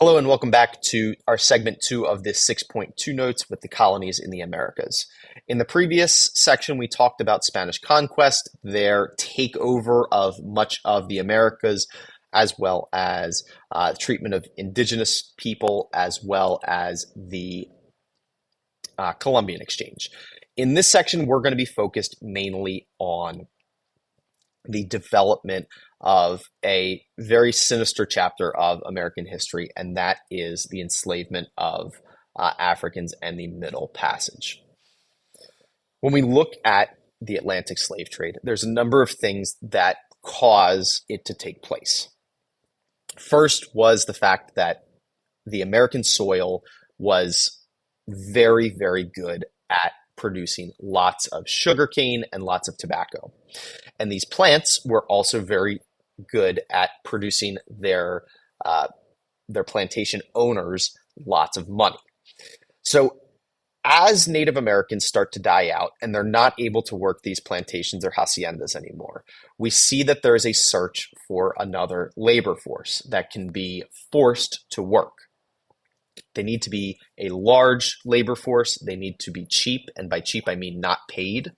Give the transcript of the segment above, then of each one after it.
Hello and welcome back to our segment 2 of this 6.2 notes with the colonies in the Americas. In the previous section, we talked about Spanish conquest, their takeover of much of the Americas, as well as treatment of indigenous people, as well as the Columbian exchange. In this section, we're going to be focused mainly on the development of a very sinister chapter of American history, and that is the enslavement of Africans and the Middle Passage. When we look at the Atlantic slave trade, there's a number of things that cause it to take place. First was the fact that the American soil was very, very good at producing lots of sugarcane and lots of tobacco. And these plants were also very good at producing their plantation owners lots of money. So as Native Americans start to die out and they're not able to work these plantations or haciendas anymore, we see that there is a search for another labor force that can be forced to work. They need to be a large labor force. They need to be cheap. And by cheap, I mean not paid.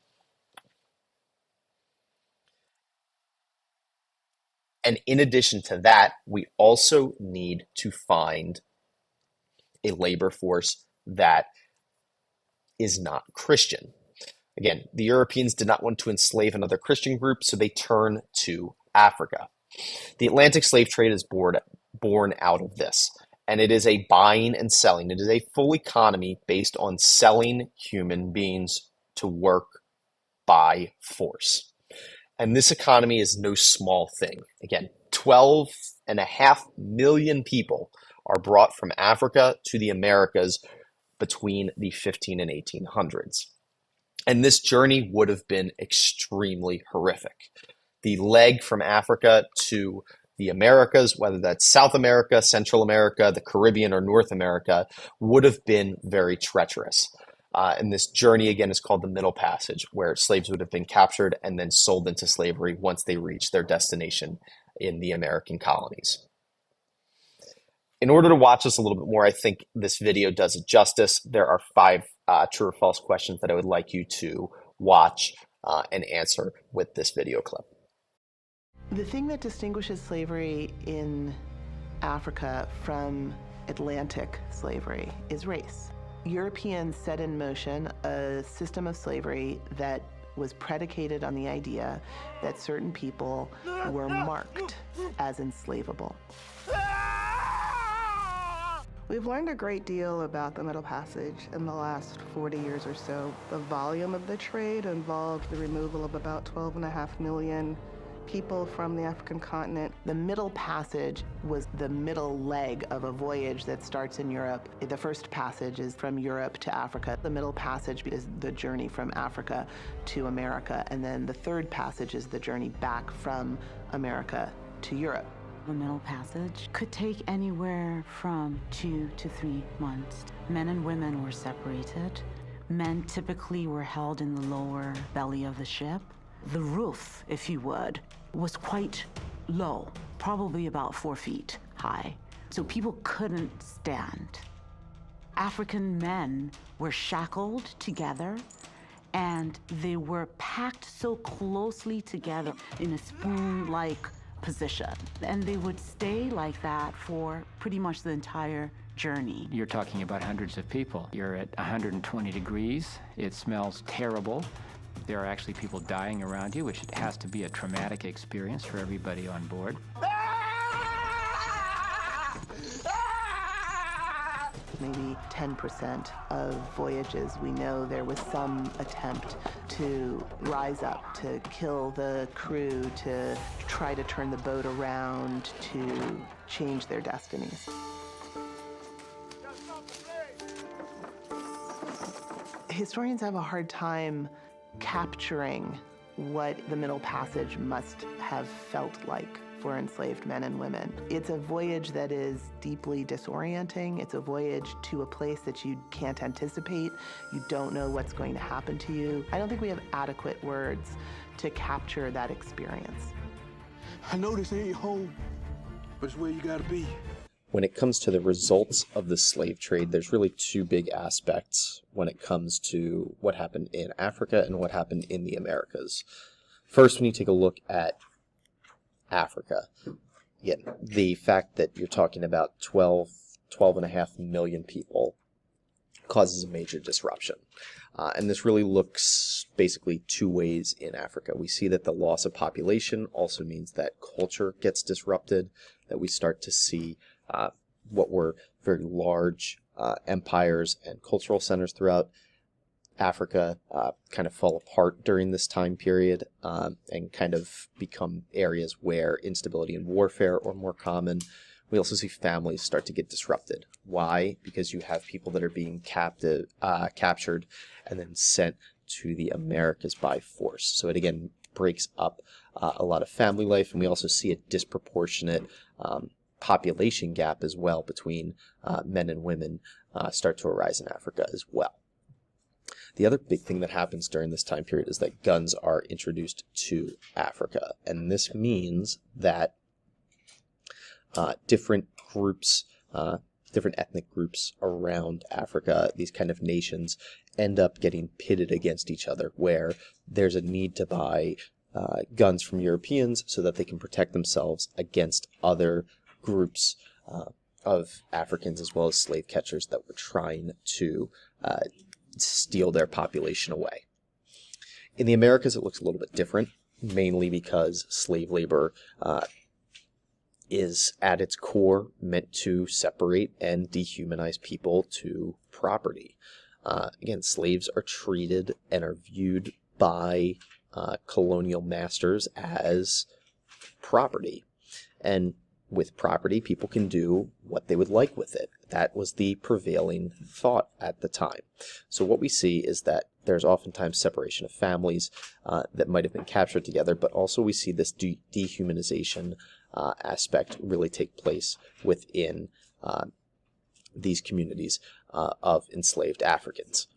And in addition to that, we also need to find a labor force that is not Christian. Again, the Europeans did not want to enslave another Christian group, so they turn to Africa. The Atlantic slave trade is born out of this. And it is a buying and selling. It is a full economy based on selling human beings to work by force. And this economy is no small thing. Again, 12.5 million people are brought from Africa to the Americas between the 15 and 1800s. And this journey would have been extremely horrific. The leg from Africa to the Americas, whether that's South America, Central America, the Caribbean, or North America, would have been very treacherous. And this journey, again, is called the Middle Passage, where slaves would have been captured and then sold into slavery once they reached their destination in the American colonies. In order to watch this a little bit more, I think this video does it justice. There are 5 true or false questions that I would like you to watch and answer with this video clip. The thing that distinguishes slavery in Africa from Atlantic slavery is race. Europeans set in motion a system of slavery that was predicated on the idea that certain people were marked as enslavable. We've learned a great deal about the Middle Passage in the last 40 years or so. The volume of the trade involved the removal of about 12.5 million people from the African continent. The Middle Passage was the middle leg of a voyage that starts in Europe. The first passage is from Europe to Africa. The Middle Passage is the journey from Africa to America. And then the third passage is the journey back from America to Europe. The Middle Passage could take anywhere from 2 to 3 months. Men and women were separated. Men typically were held in the lower belly of the ship. The roof, if you would, was quite low, probably about 4 feet high. So people couldn't stand. African men were shackled together and they were packed so closely together in a spoon-like position. And they would stay like that for pretty much the entire journey. You're talking about hundreds of people. You're at 120 degrees. It smells terrible. There are actually people dying around you, which has to be a traumatic experience for everybody on board. Maybe 10% of voyages, we know there was some attempt to rise up, to kill the crew, to try to turn the boat around, to change their destinies. Historians have a hard time capturing what the Middle Passage must have felt like for enslaved men and women. It's a voyage that is deeply disorienting. It's a voyage to a place that you can't anticipate. You don't know what's going to happen to you. I don't think we have adequate words to capture that experience. I know this ain't home, but it's where you gotta be. when it comes to the results of the slave trade, there's really two big aspects when it comes to what happened in Africa and what happened in the Americas. First, when you take a look at Africa, again, the fact that you're talking about 12.5 million people causes a major disruption. And this really looks basically two ways in Africa. We see that the loss of population also means that culture gets disrupted, that we start to see what were very large empires and cultural centers throughout Africa kind of fall apart during this time period and kind of become areas where instability and warfare are more common. We also see families start to get disrupted. Why? Because you have people that are being captured and then sent to the Americas by force. So it again breaks up a lot of family life, and we also see a disproportionate population gap as well between men and women start to arise in Africa as well. The other big thing that happens during this time period is that guns are introduced to Africa, and this means that different groups, different ethnic groups around Africa, these kind of nations, end up getting pitted against each other, where there's a need to buy guns from Europeans so that they can protect themselves against other groups of Africans as well as slave catchers that were trying to steal their population away. In the Americas, it looks a little bit different, mainly because slave labor is at its core meant to separate and dehumanize people to property. Again, slaves are treated and are viewed by colonial masters as property. And with property, people can do what they would like with it. That was the prevailing thought at the time. So what we see is that there's oftentimes separation of families that might have been captured together, but also we see this dehumanization aspect really take place within these communities of enslaved Africans.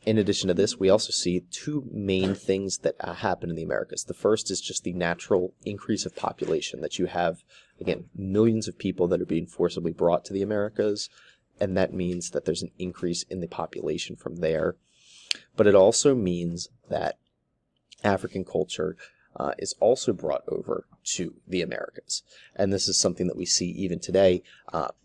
In addition to this, we also see two main things that happen in the Americas. The first is just the natural increase of population, that you have, again, millions of people that are being forcibly brought to the Americas, and that means that there's an increase in the population from there. But it also means that African culture is also brought over to the Americas. And this is something that we see even today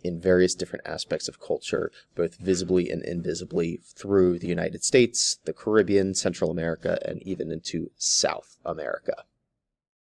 in various different aspects of culture, both visibly and invisibly, through the United States, the Caribbean, Central America, and even into South America.